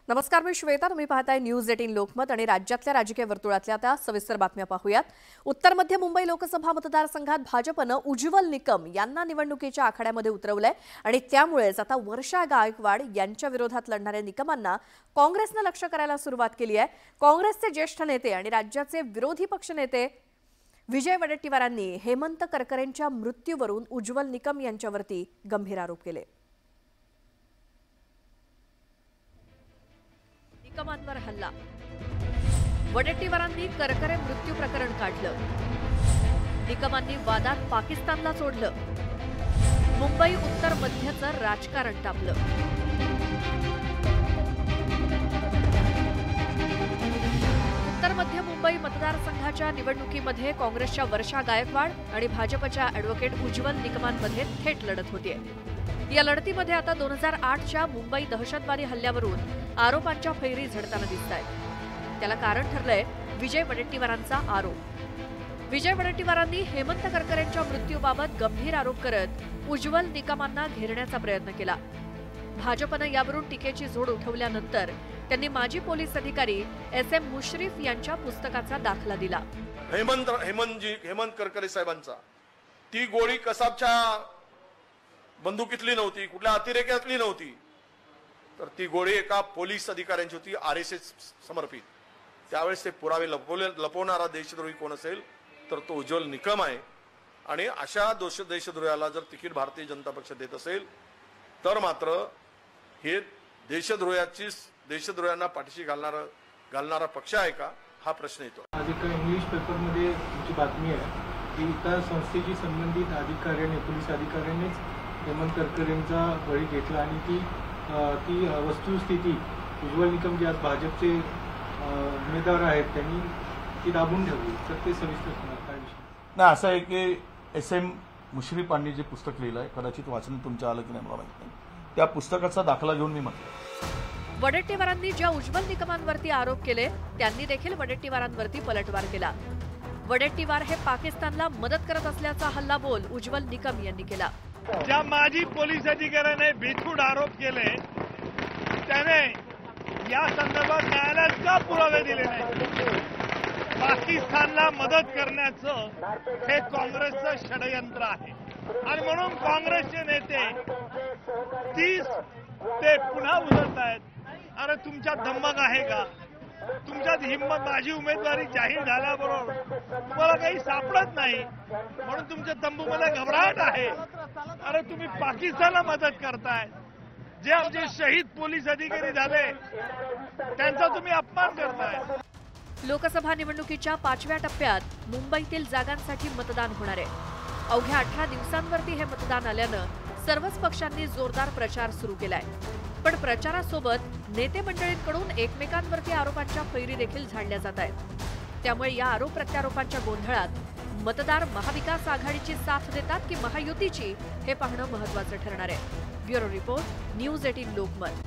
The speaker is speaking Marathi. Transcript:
नमस्कार, मी श्वेता. तुम्ही पाहताय न्यूज 18 लोकमत आणि राज्यातल्या राजकीय वर्तुळातल्या त्या सविस्तर बातम्या पाहूयात. उत्तर मध्य मुंबई लोकसभा मतदारसंघात भाजपनं उज्ज्वल निकम यांना निवडणुकीच्या आखाड्यामध्ये उतरवलंय आणि त्यामुळेच आता वर्षा गायकवाड यांच्या विरोधात लढणाऱ्या निकमांना काँग्रेसनं लक्ष करायला सुरुवात केली आहे. काँग्रेसचे ज्येष्ठ नेते आणि राज्याचे विरोधी पक्षनेते विजय वडेट्टीवारांनी हेमंत करकरेंच्या मृत्यूवरून उज्ज्वल निकम यांच्यावरती गंभीर आरोप केले. निकमांवर हल्ला. वडेट्टीवारांनी करकरे मृत्यू प्रकरण काढलं. निकमांनी वादात पाकिस्तानला सोडलं. मुंबई उत्तर मध्यचं राजकारण तापलं. उत्तर मध्य मुंबई मतदारसंघाच्या निवडणुकीमध्ये काँग्रेसच्या वर्षा गायकवाड आणि भाजपच्या ॲडव्होकेट उज्ज्वल निकमांमध्ये थेट लढत होतीये. या लढतीमध्ये आता 2008च्या मुंबई दहशतवादी हल्ल्यावरून आरोपांच्या फैरी झडताना दिसतायत. त्याला कारण ठरलंय विजय वडेट्टीवारांचा आरोप. विजय वडेट्टीवारांनी हेमंत करकरेंच्या मृत्यूबाबत गंभीर आरोप करत उज्ज्वल निकमांना घेरण्याचा प्रयत्न केला. भाजपनं यावरून टीकेची झोड उठवल्यानंतर त्यांनी माजी पोलीस अधिकारी SM मुश्रीफ यांच्या पुस्तकाचा दाखला दिला. हेमंत करकरे साहेबांचा ती गोळी कसाबच्या बंदुकीतली नव्हती, कुठल्या अतिरेक्यातली नव्हती, तर ती गोळी एका पोलीस अधिकाऱ्यांची होती, RSS समर्पित. त्यावेळेस ते पुरावे लपवणारा देशद्रोही कोण असेल तर तो उज्ज्वल निकम आहे. आणि अशा देशद्रोहाला जर तिकीट भारतीय जनता पक्ष देत असेल तर मात्र हे देशद्रोह्यांना पाठीशी घालणारा पक्ष आहे का, हा प्रश्न येतो. आज एका इंग्लिश पेपरमध्ये तुमची बातमी आहे की त्या संस्थेशी संबंधित अधिकाऱ्याने, पोलीस अधिकाऱ्यानेच हेमंत करकरेंचा बळी घेतला आणि ती वस्तुस्थिती उज्ज्वल निकम जे आज भाजपचे उमेदवार आहेत त्यांनी ती दाबून ठेवली. तर ते सविस्तर काय विषय नाही. असं आहे की SM मुश्रीफांनी जे पुस्तक लिहिलं आहे, कदाचित वाचन तुमच्या आलं की नाही मला माहिती नाही, त्या पुस्तकाचा दाखला घेऊन मी म्हटलं. वडेट्टीवारांनी ज्या उज्ज्वल निकमांवरती आरोप केले त्यांनी देखील वडेट्टीवारांवरती पलटवार केला. वडेट्टीवार हे पाकिस्तानला मदत करत असल्याचा हल्ला बोल उज्ज्वल निकम यांनी केला. ज्या माजी पोलीस अधिकाऱ्याने बेछूट आरोप केले त्याने या संदर्भात न्यायालयात का पुरावे दिले नाही? पाकिस्तानला मदत करण्याचं हे काँग्रेसचं षडयंत्र आहे आणि म्हणून काँग्रेसचे नेते 30 ते पुन्हा उतरत आहेत. अरे तुमच्यात धम्मक आहे का? तुमच्यात हिंमत? माझी उमेदवारी जाहीर झाल्याबरोबर तुम्हाला काही सापडत नाही म्हणून तुमच्या तंबूमध्ये घबराहट आहे. अरे तुम्ही पाकिस्तानला मदत करताय. जे आमचे शहीद पोलीस अधिकारी झाले त्यांचा तुम्ही अपमान करताय. लोकसभा निवडणुकीच्या 5व्या टप्प्यात मुंबईतील जागांसाठी मतदान होणार आहे. अवघ्या 18 दिवसांवरती हे मतदान आल्यानं सर्वच पक्षांनी जोरदार प्रचार सुरू केलाय. पण प्रचारासोबत नेते मंडळींकडून एकमेकांवरती आरोपांच्या फैरी देखील झाडल्या जात आहेत. त्यामुळे या आरोप प्रत्यारोपांच्या गोंधळात मतदार महाविकास आघाडीची साथ देतात की महायुतीची, हे पाहणं महत्त्वाचं ठरणार आहे. Bureau report, news 18 Lokmat.